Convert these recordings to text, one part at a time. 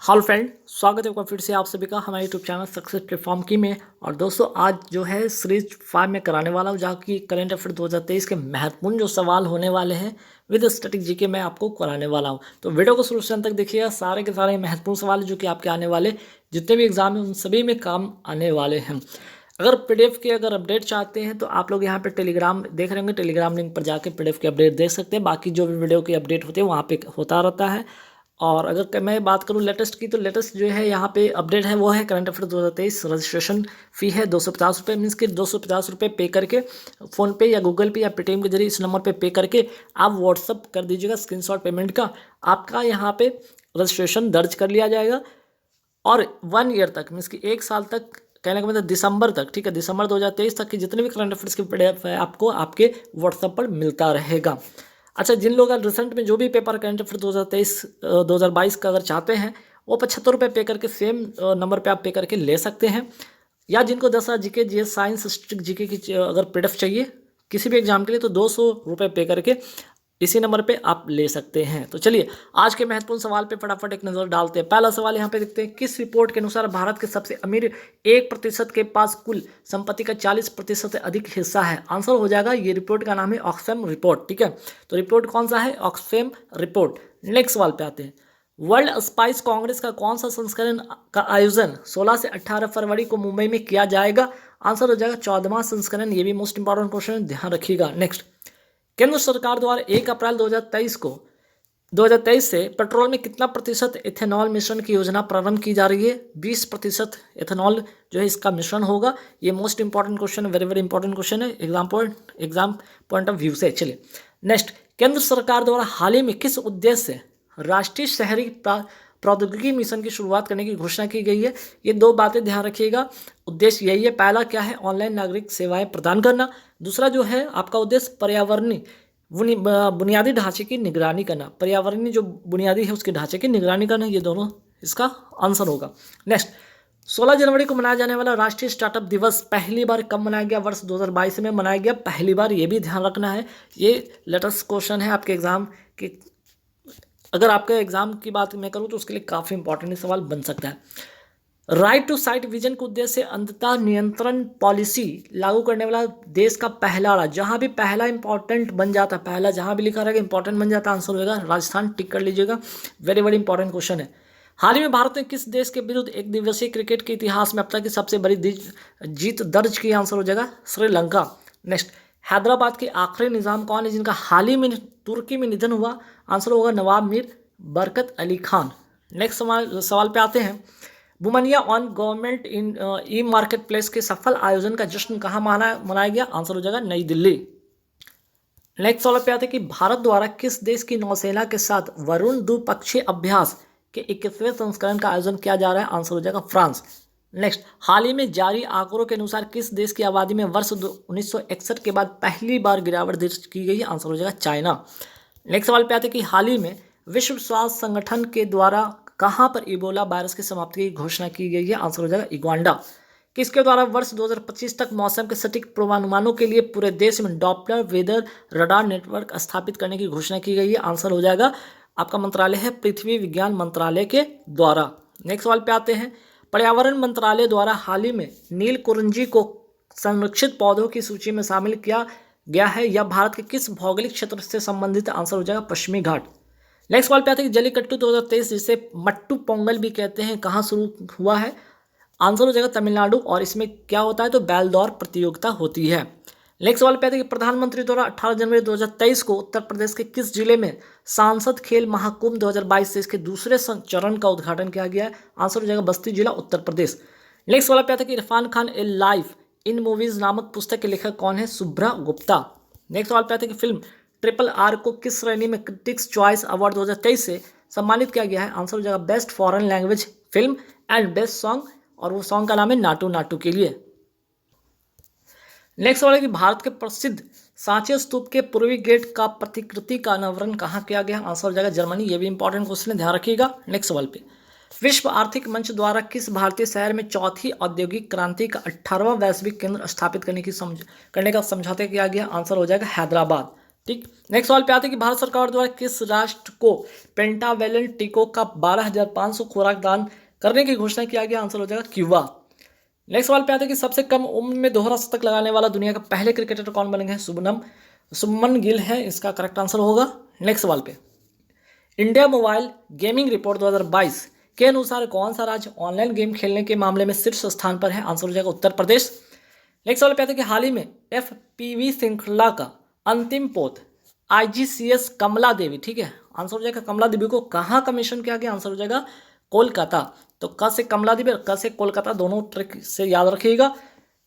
Hello friend, स्वागत है आपका फिर से आप सभी का हमारे यूट्यूब चैनल सक्सेस प्लेटफॉर्म की में। और दोस्तों आज जो है सीरीज 5 में कराने वाला हूँ, जहाँ की करंट अफेयर 2023 के महत्वपूर्ण जो सवाल होने वाले हैं विद स्टैटिक जीके मैं आपको कराने वाला हूँ। तो वीडियो को शुरू से अंत तक देखिएगा। सारे के सारे महत्वपूर्ण सवाल जो कि आपके आने वाले जितने भी एग्जाम हैं उन सभी में काम आने वाले हैं। अगर पीडीएफ के अगर अपडेट चाहते हैं तो आप लोग यहाँ पे टेलीग्राम देख रहे होंगे, टेलीग्राम लिंक पर जाकर पीडीएफ के अपडेट देख सकते हैं। बाकी जो भी वीडियो की अपडेट होती है वहाँ पे होता रहता है। और अगर मैं बात करूं लेटेस्ट की, तो लेटेस्ट जो है यहाँ पे अपडेट है वो है करंट अफेयर 2023 रजिस्ट्रेशन फ़ी है 250 रुपये। मीन्स कि 250 रुपये पे करके फ़ोनपे या गूगल पे या पेटीएम के जरिए इस नंबर पे करके आप व्हाट्सअप कर दीजिएगा स्क्रीनशॉट पेमेंट का। आपका यहाँ पे रजिस्ट्रेशन दर्ज कर लिया जाएगा और 1 ईयर तक, मीन्स कि 1 साल तक, कहने का मतलब दिसंबर तक, ठीक है, दिसंबर 2023 तक की जितने भी करंट अफेयर्स की पीडीएफ है आपको आपके व्हाट्सएप पर मिलता रहेगा। अच्छा, जिन लोग रिसेंट में जो भी पेपर करंट अफेयर 2022 का अगर चाहते हैं वो 75 रुपये पे करके सेम नंबर पे आप पे करके ले सकते हैं। या जिनको 10 GK GS science strict GK की अगर पीडीएफ चाहिए किसी भी एग्जाम के लिए तो 200 रुपये पे करके इसी नंबर पे आप ले सकते हैं। तो चलिए आज के महत्वपूर्ण सवाल पे फटाफट एक नज़र डालते हैं। पहला सवाल यहाँ पे देखते हैं, किस रिपोर्ट के अनुसार भारत के सबसे अमीर 1% के पास कुल संपत्ति का 40% से अधिक हिस्सा है? आंसर हो जाएगा, ये रिपोर्ट का नाम है ऑक्सफैम रिपोर्ट। ठीक है, तो रिपोर्ट कौन सा है? Oxfam report. नेक्स्ट सवाल पे आते हैं, वर्ल्ड स्पाइस कांग्रेस का कौन सा संस्करण का आयोजन 16 से 18 फरवरी को मुंबई में किया जाएगा? आंसर हो जाएगा 14वां संस्करण। ये भी मोस्ट इंपॉर्टेंट क्वेश्चन, ध्यान रखिएगा। नेक्स्ट, केंद्र सरकार द्वारा 1 अप्रैल 2023 से पेट्रोल में कितना प्रतिशत इथेनॉल मिश्रण की योजना प्रारंभ की जा रही है? 20% इथेनॉल जो है इसका मिश्रण होगा। ये मोस्ट इंपॉर्टेंट क्वेश्चन है, वेरी वेरी इंपॉर्टेंट क्वेश्चन है एग्जाम पॉइंट ऑफ व्यू से। चलिए नेक्स्ट, केंद्र सरकार द्वारा हाल ही में किस उद्देश्य से राष्ट्रीय शहरी प्रौद्योगिकी मिशन की शुरुआत करने की घोषणा की गई है? ये 2 बातें ध्यान रखिएगा, उद्देश्य यही है। पहला क्या है? ऑनलाइन नागरिक सेवाएं प्रदान करना। दूसरा जो है आपका उद्देश्य पर्यावरणीय बुनियादी ढांचे की निगरानी करना, पर्यावरणीय जो बुनियादी है उसके ढांचे की निगरानी करना। ये दोनों इसका आंसर होगा। नेक्स्ट, 16 जनवरी को मनाया जाने वाला राष्ट्रीय स्टार्टअप दिवस पहली बार कब मनाया गया? वर्ष 2022 में मनाया गया पहली बार। ये भी ध्यान रखना है, ये लेटेस्ट क्वेश्चन है आपके एग्जाम के। अगर आपके एग्जाम की बात मैं करूँ तो उसके लिए काफ़ी इंपॉर्टेंट सवाल बन सकता है। राइट टू साइट विजन के उद्देश्य से अंततः नियंत्रण पॉलिसी लागू करने वाला देश का पहला राज्य, जहां भी पहला इंपॉर्टेंट बन जाता है, पहला जहां भी लिखा रहेगा इंपॉर्टेंट बन जाता है, आंसर होगा राजस्थान। टिक कर लीजिएगा, वेरी वेरी इंपॉर्टेंट क्वेश्चन है। हाल ही में भारत ने किस देश के विरुद्ध एक दिवसीय क्रिकेट के इतिहास में अब तक की सबसे बड़ी जीत दर्ज की? आंसर हो जाएगा श्रीलंका। नेक्स्ट, हैदराबाद के आखिरी निजाम कौन है जिनका हाल ही में तुर्की में निधन हुआ? आंसर होगा नवाब मीर बरकत अली खान। नेक्स्ट सवाल पे आते हैं, Womaniya on government in e marketplace के सफल आयोजन का जश्न कहाँ मनाया गया? आंसर हो जाएगा नई दिल्ली। नेक्स्ट सवाल पे आते हैं कि भारत द्वारा किस देश की नौसेना के साथ वरुण द्विपक्षीय अभ्यास के 21वें संस्करण का आयोजन किया जा रहा है? आंसर हो जाएगा फ्रांस। नेक्स्ट, हाल ही में जारी आंकड़ों के अनुसार किस देश की आबादी में वर्ष 1961 के बाद पहली बार गिरावट दर्ज की गई है? आंसर हो जाएगा चाइना। नेक्स्ट सवाल पे आते हैं कि हाल ही में विश्व स्वास्थ्य संगठन के द्वारा कहां पर इबोला वायरस की समाप्ति की घोषणा की गई है? आंसर हो जाएगा युगांडा। किसके द्वारा वर्ष 2025 तक मौसम के सटीक पूर्वानुमानों के लिए पूरे देश में डॉपलर वेदर रडार नेटवर्क स्थापित करने की घोषणा की गई है? आंसर हो जाएगा आपका मंत्रालय है पृथ्वी विज्ञान मंत्रालय के द्वारा। नेक्स्ट सवाल पे आते हैं, पर्यावरण मंत्रालय द्वारा हाल ही में नील कुरिंजी को संरक्षित पौधों की सूची में शामिल किया गया है? यह भारत के किस भौगोलिक क्षेत्र से संबंधित? आंसर हो जाएगा पश्चिमी घाट। नेक्स्ट सवाल पे आते हैं कि जल्लीकट्टू 2023 जिसे मट्टू पोंगल भी कहते हैं कहाँ शुरू हुआ है? आंसर हो जाएगा तमिलनाडु। और इसमें क्या होता है? तो बैल दौड़ प्रतियोगिता होती है। नेक्स्ट सवाल पे आते हैं कि प्रधानमंत्री द्वारा 18 जनवरी 2023 को उत्तर प्रदेश के किस जिले में सांसद खेल महाकुंभ 2022 से इसके दूसरे चरण का उद्घाटन किया गया है? आंसर हो जाएगा बस्ती जिला उत्तर प्रदेश। नेक्स्ट सवाल पे आते हैं कि इरफान खान ए लाइफ इन मूवीज नामक पुस्तक के लेखक कौन है? शुभ्रा गुप्ता। नेक्स्ट सवाल पे आते हैं कि फिल्म RRR को किस श्रेणी में क्रिटिक्स चॉइस अवार्ड 2023 से सम्मानित किया गया है? आंसर हो जाएगा best foreign language film and best song, और वो सॉन्ग का नाम है नाटू नाटू के लिए। नेक्स्ट सवाल है कि भारत के प्रसिद्ध सांची स्तूप के पूर्वी गेट का प्रतिकृति का अनावरण कहाँ किया गया? आंसर हो जाएगा जर्मनी। ये भी इंपॉर्टेंट क्वेश्चन है, ध्यान रखिएगा। नेक्स्ट सवाल पे, विश्व आर्थिक मंच द्वारा किस भारतीय शहर में चौथी औद्योगिक क्रांति का 18वां वैश्विक केंद्र स्थापित करने का समझौता किया गया? आंसर हो जाएगा हैदराबाद। ठीक। नेक्स्ट सवाल पे आते हैं कि भारत सरकार द्वारा किस राष्ट्र को पेंटावेलेंट टीकों का 12,500 खुराक दान करने की घोषणा किया गया? आंसर हो जाएगा क्यूबा। नेक्स्ट सवाल पे आते हैं कि सबसे कम उम्र में दोहरा शतक लगाने वाला दुनिया का पहले क्रिकेटर कौन बनेंगे? शुभमन गिल है इसका करेक्ट आंसर होगा। नेक्स्ट सवाल पे, इंडिया मोबाइल गेमिंग रिपोर्ट 2022 के अनुसार कौन सा राज्य ऑनलाइन गेम खेलने के मामले में शीर्ष स्थान पर है? आंसर हो जाएगा उत्तर प्रदेश। नेक्स्ट सवाल पे आते हैं कि हाल ही में FPV श्रृंखला का अंतिम पोत IGCS कमला देवी, ठीक है, आंसर हो जाएगा कमला देवी को कहाँ कमीशन किया गया? आंसर हो जाएगा कोलकाता। तो क से कमला देवी और क से कोलकाता, दोनों ट्रिक से याद रखिएगा।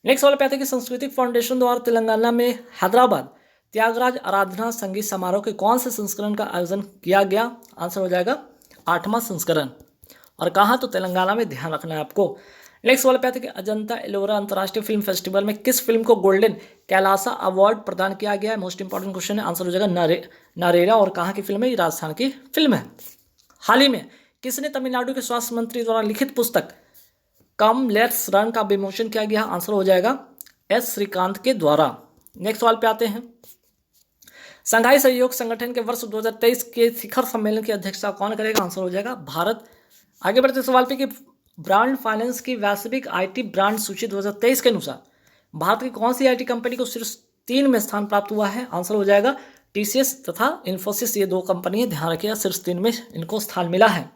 नेक्स्ट सवाल पे आते हैं कि सांस्कृतिक फाउंडेशन द्वारा तेलंगाना में हैदराबाद त्यागराज आराधना संगीत समारोह के कौन से संस्करण का आयोजन किया गया? आंसर हो जाएगा 8वां संस्करण, और कहाँ? तो तेलंगाना में, ध्यान रखना है आपको। नेक्स्ट सवाल पे आते हैं कि अजंता एलोरा अंतर्राष्ट्रीय फिल्म फेस्टिवल में किस फिल्म को गोल्डन कैलासा अवार्ड प्रदान किया गया है? मोस्ट इंपॉर्टेंट क्वेश्चन है। आंसर हो जाएगा नरेरा, और कहाँ की फिल्म है? ये राजस्थान की फिल्म है। हाल ही में किसने तमिलनाडु के स्वास्थ्य मंत्री द्वारा लिखित पुस्तक कम लेट्स रन का विमोचन किया गया? आंसर हो जाएगा S श्रीकांत के द्वारा। नेक्स्ट सवाल पे आते हैं, संघाई सहयोग संगठन के वर्ष 2023 के शिखर सम्मेलन की अध्यक्षता कौन करेगा? आंसर हो जाएगा भारत। आगे बढ़ते सवाल पे कि ब्रांड फाइनेंस की वैश्विक IT ब्रांड सूची 2023 के अनुसार भारत की कौन सी IT कंपनी को शीर्ष 3 में स्थान प्राप्त हुआ है? आंसर हो जाएगा TCS तथा इन्फोसिस, ये 2 कंपनी है, ध्यान रखिएगा, शीर्ष 3 में इनको स्थान मिला है।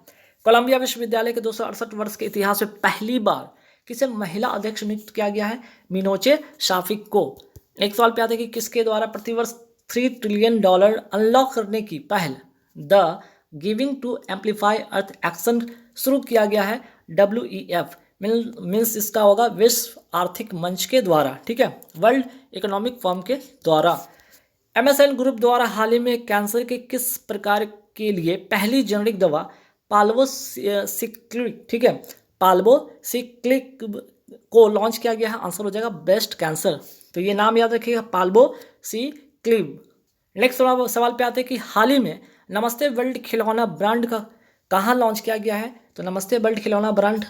कोलंबिया विश्वविद्यालय के 268 वर्ष के इतिहास में पहली बार किसे महिला अध्यक्ष नियुक्त किया गया है? मिनोचे शाफिक को। एक सवाल पे आते हैं कि किसके द्वारा प्रतिवर्ष $3 ट्रिलियन अनलॉक करने की पहल the giving to amplify earth action शुरू किया गया है? WEF मीन्स इसका होगा विश्व आर्थिक मंच के द्वारा, ठीक है, वर्ल्ड इकोनॉमिक फोरम के द्वारा। MSN ग्रुप द्वारा हाल ही में कैंसर के किस प्रकार के लिए पहली जेनेरिक दवा पाल्बोसिक्लिक, ठीक है, पाल्बोसिक्लिक को लॉन्च किया गया है? आंसर हो जाएगा बेस्ट कैंसर। तो ये नाम याद रखिएगा, पाल्बोसिक्लिक। नेक्स्ट सवाल पे आते हैं कि हाल ही में नमस्ते वर्ल्ड खिलौना ब्रांड का कहाँ लॉन्च किया गया है? तो नमस्ते वर्ल्ड खिलौना ब्रांड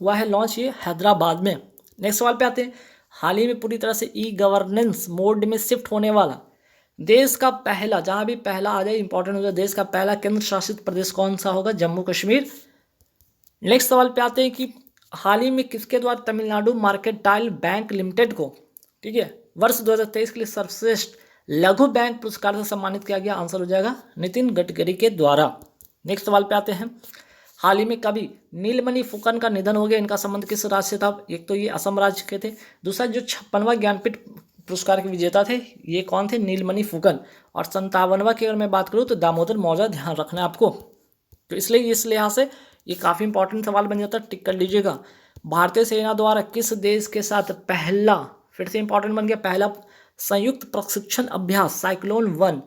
हुआ है लॉन्च ये हैदराबाद में। नेक्स्ट सवाल पे आते हैं, हाल ही में पूरी तरह से E-गवर्नेंस मोड में शिफ्ट होने वाला देश का पहला, जहाँ भी पहला आ जाए इंपॉर्टेंट हो जाए, देश का पहला केंद्र शासित प्रदेश कौन सा होगा? जम्मू कश्मीर। नेक्स्ट सवाल पे आते हैं कि हाल ही में किसके द्वारा तमिलनाडु मार्केंटाइल बैंक लिमिटेड को, ठीक है, वर्ष 2023 के लिए सर्वश्रेष्ठ लघु बैंक पुरस्कार से सम्मानित किया गया? आंसर हो जाएगा नितिन गडकरी के द्वारा। नेक्स्ट सवाल पे आते हैं, हाल ही में कभी नीलमणि फुकन का निधन हो गया, इनका संबंध किस राज्य से था? एक तो ये असम राज्य के थे, दूसरा जो 56वां ज्ञानपीठ पुरस्कार के विजेता थे ये कौन थे? नीलमणि फुकन। और 57वां की अगर मैं बात करूँ तो दामोदर मौजा, ध्यान रखना है आपको। तो इसलिए इस लिहाज से ये काफ़ी इंपॉर्टेंट सवाल बन जाता है, टिक कर लीजिएगा। भारतीय सेना द्वारा किस देश के साथ पहला, फिर से इंपॉर्टेंट बन गया, पहला संयुक्त प्रशिक्षण अभ्यास साइक्लोन 1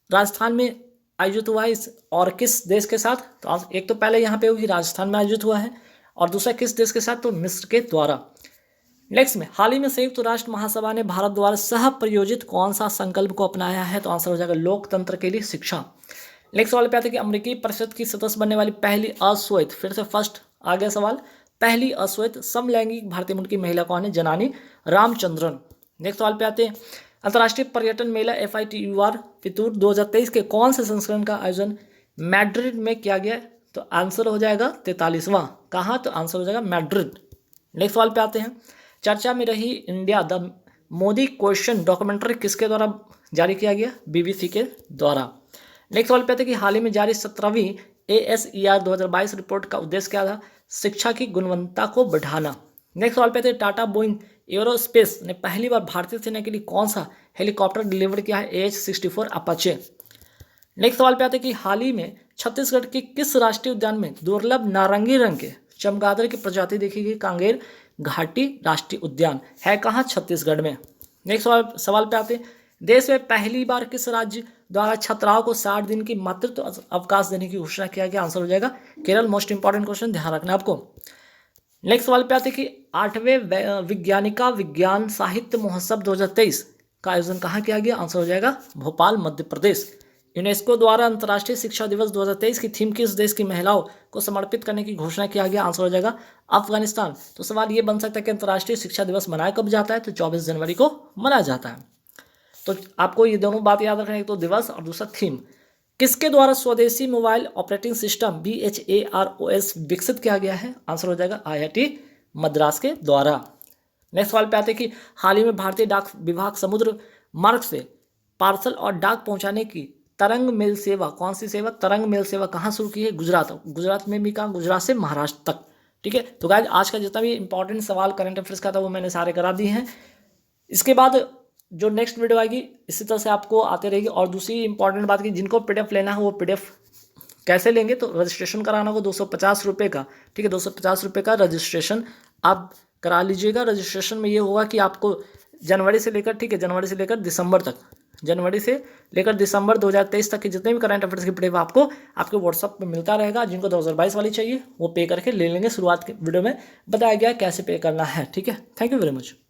राजस्थान में आयोजित हुआ है, और किस देश के साथ? तो एक तो पहले यहाँ पे होगी राजस्थान में आयोजित हुआ है, और दूसरा किस देश के साथ? तो मिस्र के द्वारा। नेक्स्ट में हाल ही में संयुक्त राष्ट्र महासभा ने भारत द्वारा सह प्रयोजित कौन सा संकल्प को अपनाया है? तो आंसर हो जाएगा लोकतंत्र के लिए शिक्षा। नेक्स्ट सवाल पे आते हैं कि अमेरिकी परिषद की सदस्य बनने वाली पहली अश्वेत, फिर से फर्स्ट आ गया सवाल, पहली अश्वेत समलैंगिक भारतीय मूल की महिला कौन है? जनानी रामचंद्रन। नेक्स्ट सवाल पे आते हैं, अंतर्राष्ट्रीय पर्यटन मेला FITUR फितूर 2023 के कौन से संस्करण का आयोजन मैड्रिड में किया गया? तो आंसर हो जाएगा 43वां। कहाँ? तो आंसर हो जाएगा मैड्रिड। नेक्स्ट सवाल पे आते हैं, चर्चा में रही India the Modi question documentary किसके द्वारा जारी किया गया? BBC के द्वारा। नेक्स्ट सवाल पे आते हैं कि हाल ही में जारी 17वीं ASER 2022 रिपोर्ट का उद्देश्य क्या था? शिक्षा की गुणवत्ता को बढ़ाना। नेक्स्ट सवाल पे आते हैं, टाटा बोइंग एरोस्पेस ने पहली बार भारतीय सेना के लिए कौन सा हेलीकॉप्टर डिलीवर किया है? AH-64 Apache. नेक्स्ट सवाल पे आते हैं कि हाल ही में छत्तीसगढ़ के किस राष्ट्रीय उद्यान में दुर्लभ नारंगी रंग के चमगादड़ की प्रजाति देखी गई? कांगेर घाटी राष्ट्रीय उद्यान है कहाँ? छत्तीसगढ़ में। नेक्स्ट सवाल पे आते हैं, देश में पहली बार किस राज्य द्वारा छात्राओं को 60 दिन की मातृत्व अवकाश देने की घोषणा किया गया? आंसर हो जाएगा केरल। मोस्ट इंपॉर्टेंट क्वेश्चन, ध्यान रखना आपको। नेक्स्ट सवाल पे आते हैं कि 8वें विज्ञानिका विज्ञान साहित्य महोत्सव 2023 का आयोजन कहाँ किया गया? आंसर हो जाएगा भोपाल, मध्य प्रदेश। यूनेस्को द्वारा अंतर्राष्ट्रीय शिक्षा दिवस 2023 की थीम किस देश की महिलाओं को समर्पित करने की घोषणा किया गया? आंसर हो जाएगा अफगानिस्तान। तो सवाल ये बन सकता है कि अंतर्राष्ट्रीय शिक्षा दिवस मनाया कब जाता है? तो 24 जनवरी को मनाया जाता है। तो आपको ये दोनों बात याद रखना है, एक तो दिवस और दूसरा थीम। किसके द्वारा स्वदेशी मोबाइल ऑपरेटिंग सिस्टम BHAROS विकसित किया गया है? आंसर हो जाएगा IIT मद्रास के द्वारा। नेक्स्ट सवाल पे आते हैं कि हाल ही में भारतीय डाक विभाग समुद्र मार्ग से पार्सल और डाक पहुंचाने की तरंग मेल सेवा, कौन सी सेवा? तरंग मेल सेवा कहाँ शुरू की है? गुजरात में भी कहाँ? गुजरात से महाराष्ट्र तक। ठीक है, तो गाइस आज का जितना भी इंपॉर्टेंट सवाल करंट अफेयर्स का था वो मैंने सारे करा दिए हैं। इसके बाद जो नेक्स्ट वीडियो आएगी इसी तरह से आपको आते रहेगी। और दूसरी इंपॉर्टेंट बात की जिनको PDF लेना है वो PDF कैसे लेंगे, तो रजिस्ट्रेशन कराना होगा 250 रुपये का। ठीक है, 250 रुपये का रजिस्ट्रेशन आप करा लीजिएगा। रजिस्ट्रेशन में ये होगा कि आपको जनवरी से लेकर दिसंबर 2023 तक के जितने भी करंट अफेयर्स की PDF आपको आपके व्हाट्सअप पे मिलता रहेगा। जिनको 2022 वाली चाहिए वो पे करके ले लेंगे। शुरुआत के वीडियो में बताया गया कैसे पे करना है। ठीक है, थैंक यू वेरी मच।